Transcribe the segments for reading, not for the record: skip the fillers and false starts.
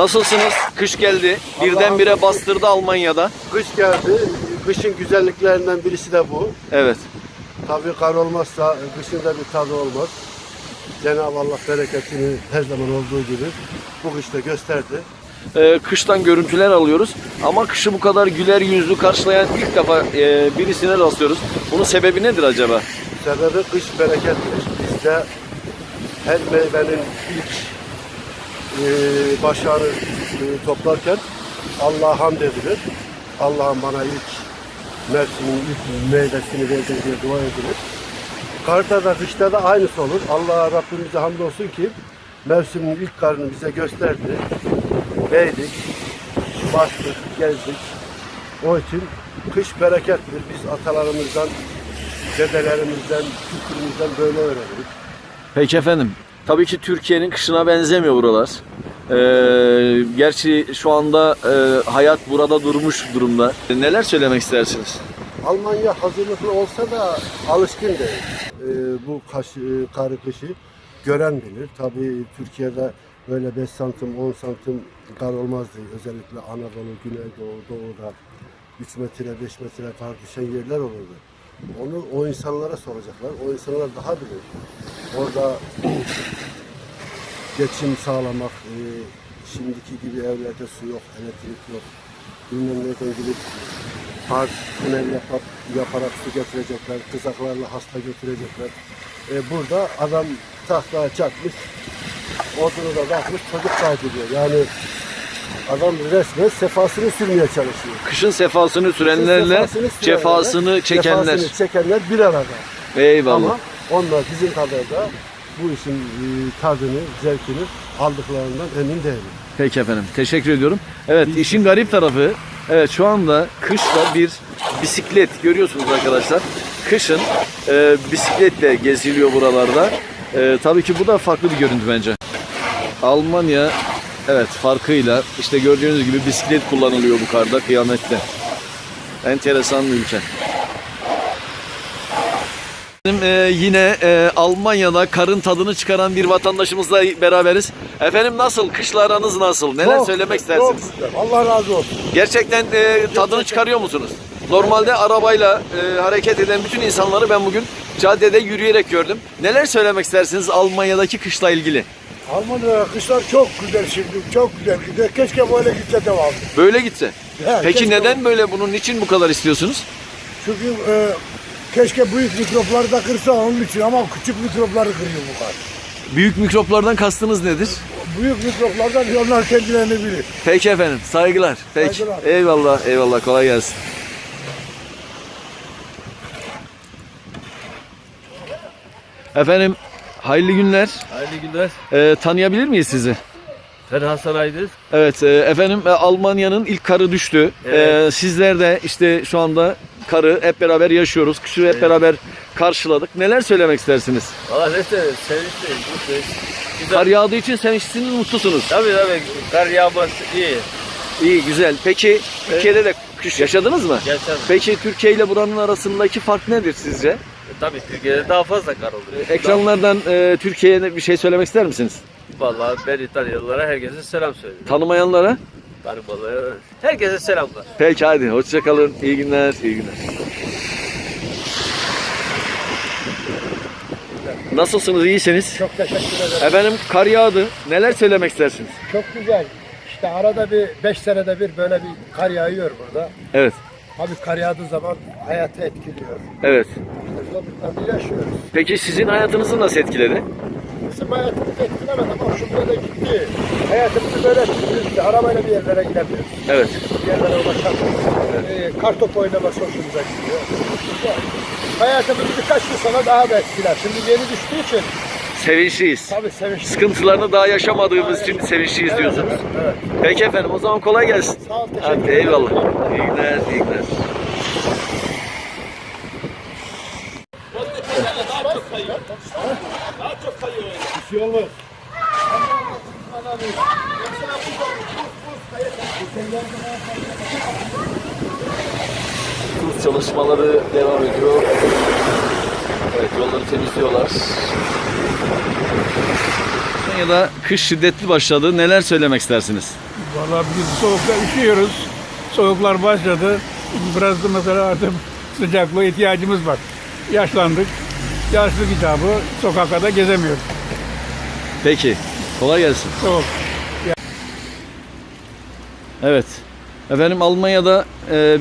Nasılsınız? Kış geldi. Birdenbire bastırdı Almanya'da. Kış geldi. Kışın güzelliklerinden birisi de bu. Evet. Tabii kar olmazsa kışın da bir tadı olmaz. Cenab-ı Allah bereketini her zaman olduğu gibi bu kışta gösterdi. Kıştan görüntüler alıyoruz. Ama kışı bu kadar güler yüzlü karşılayan ilk defa birisine rastlıyoruz. Bunun sebebi nedir acaba? Sebebi kış berekettir. Bizde her meyvenin ilk başarı toplarken Allah'a hamd edilir. Allah'ım bana ilk mevsimin ilk meyvesini verdi diye dua edilir. Karda da kışta da aynısı olur. Allah'a Rabbimize hamdolsun ki mevsimin ilk karını bize gösterdi. Değdik, bastık, gezdik. O için kış berekettir. Biz atalarımızdan, dedelerimizden, kültürümüzden böyle öğrendik. Peki efendim. Tabii ki Türkiye'nin kışına benzemiyor buralar. Gerçi şu anda hayat burada durmuş durumda. Neler söylemek istersiniz? Almanya hazırlıklı olsa da alışkın değil. Bu karı kışı gören bilir. Tabii Türkiye'de böyle 5 santim 10 santim kar olmazdı. Özellikle Anadolu, Güneydoğu, Doğu'da 3 metre 5 metre kar düşen yerler olurdu. Onu o insanlara soracaklar. O insanlar daha bilir. Orada geçim sağlamak, şimdiki gibi evlerde su yok, elektrik yok. Bilmem nereden gidip kar tünel yaparak su getirecekler, kızaklarla hasta götürecekler. Burada adam tahtaya çatmış, odunu da takmış, çocuk kaydediyor. Yani adam resmen sefasını sürmeye çalışıyor. Kışın sefasını sürenlerle cefasını çekenler. Cefasını çekenler bir arada. Eyvallah. Ama onlar bizim kadar da bu işin tadını, zevkini aldıklarından emin değilim. Peki efendim. Teşekkür ediyorum. Evet, işin garip tarafı, evet, şu anda kışta bir bisiklet görüyorsunuz arkadaşlar. Kışın bisikletle geziliyor buralarda. Tabii ki bu da farklı bir görüntü bence. Almanya, evet, farkıyla işte gördüğünüz gibi bisiklet kullanılıyor bu karda, kıyamette. Enteresan bir ülke. Yine Almanya'da karın tadını çıkaran bir vatandaşımızla beraberiz. Efendim nasıl? Kışla aranız nasıl? Neler söylemek istersiniz? Çok güzel. Allah razı olsun. Gerçekten tadını çıkarıyor musunuz? Normalde arabayla hareket eden bütün insanları ben bugün caddede yürüyerek gördüm. Neler söylemek istersiniz Almanya'daki kışla ilgili? Almanya'da kışlar çok güzel şimdi, çok güzel gidiyor. Keşke böyle gitse devamlı. Böyle gitse. Peki keşke neden böyle? Bunun için bu kadar istiyorsunuz? Çünkü keşke büyük mikropları da kırsa onun için ama küçük mikropları kırıyor bu kadar. Büyük mikroplardan kastınız nedir? Büyük mikroplardan onlar kendilerini bilir. Peki efendim. Saygılar. Peki. Saygılar. Eyvallah. Eyvallah. Kolay gelsin. Efendim hayırlı günler. Hayırlı günler. Tanıyabilir miyiz sizi? Ferhan Saray'dır. Evet efendim Almanya'nın ilk karı düştü. Evet. Sizler de işte şu anda karı hep beraber yaşıyoruz. Kışı hep beraber karşıladık. Neler söylemek istersiniz? Valla neyse sevinçliyim, mutluyuz. Güzel. Kar yağdığı için sevinçlisiniz, mutlusunuz. Tabii kar yağması iyi. İyi, güzel. Peki Türkiye'de de kış yaşadınız mı? Yaşadım. Peki Türkiye ile buranın arasındaki fark nedir sizce? Tabii Türkiye'de daha fazla kar oluyor. Ekranlardan Türkiye'ye bir şey söylemek ister misiniz? Valla ben İtalyalılara herkese selam söylüyorum. Tanımayanlara? Tanımalara herkese selamlar. Peki hadi hoşça kalın. İyi günler, iyi günler. Nasılsınız, iyisiniz? Çok teşekkür ederim. Efendim kar yağdı. Neler söylemek istersiniz? Çok güzel. İşte arada bir 5 senede bir böyle bir kar yağıyor burada. Evet, Abi kar yağdığı zaman hayatı etkiliyor. evet. İşte zorluklarını yaşıyoruz. Peki sizin hayatınızı nasıl etkiledi? Bizim hayatımızı etkilemedi ama şurada da gitti. Hayatımızı böyle etkiliyor. İşte arabayla bir yerlere gidemiyoruz. Evet. Bir yerlere ulaşamıyoruz. Kartopu oynaması hoşumuza gidiyor. Hayatımız birkaç yıl sonra daha da etkiler. Şimdi yeni düştüğü için Sevinçliyiz. tabii sevinçli. Sıkıntılarını daha yaşamadığımız için sevinçliyiz diyorsunuz. Evet. Peki efendim o zaman kolay gelsin. Sağ ol, teşekkür Hadi ederim. eyvallah. İyi günler, iyi günler. Bir şey olmaz. Tuz çalışmaları devam ediyor. Evet, yolları temizliyorlar. Almanya'da kış şiddetli başladı. Neler söylemek istersiniz? Vallahi biz soğukta üşüyoruz. Soğuklar başladı. Biraz da mesela artık sıcaklığa ihtiyacımız var. Yaşlandık. Yaşlı kitabı sokakta gezemiyoruz. Peki. Kolay gelsin. Soğuk. Evet. Efendim Almanya'da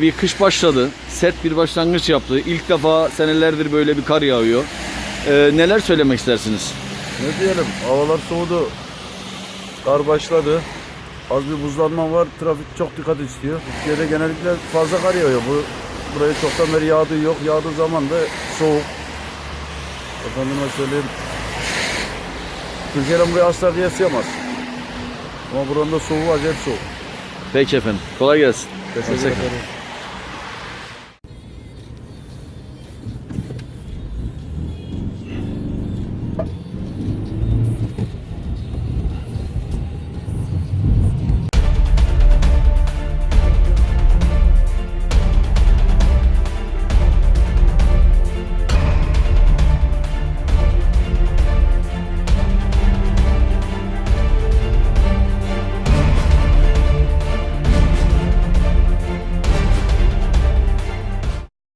bir kış başladı. Sert bir başlangıç yaptı. İlk defa senelerdir böyle bir kar yağıyor. Neler söylemek istersiniz? Ne diyelim, havalar soğudu, kar başladı, az bir buzlanma var, trafik çok dikkat istiyor. Türkiye'de genellikle fazla kar yağıyor. Buraya çoktan beri yağdığı yok, yağdığı zaman da soğuk. Efendime söyleyeyim, Türkiye'den buraya asla kıyaslayamaz. Ama buranın da soğuğu acayip soğuk. Peki efendim. Kolay gelsin. Teşekkür ederim.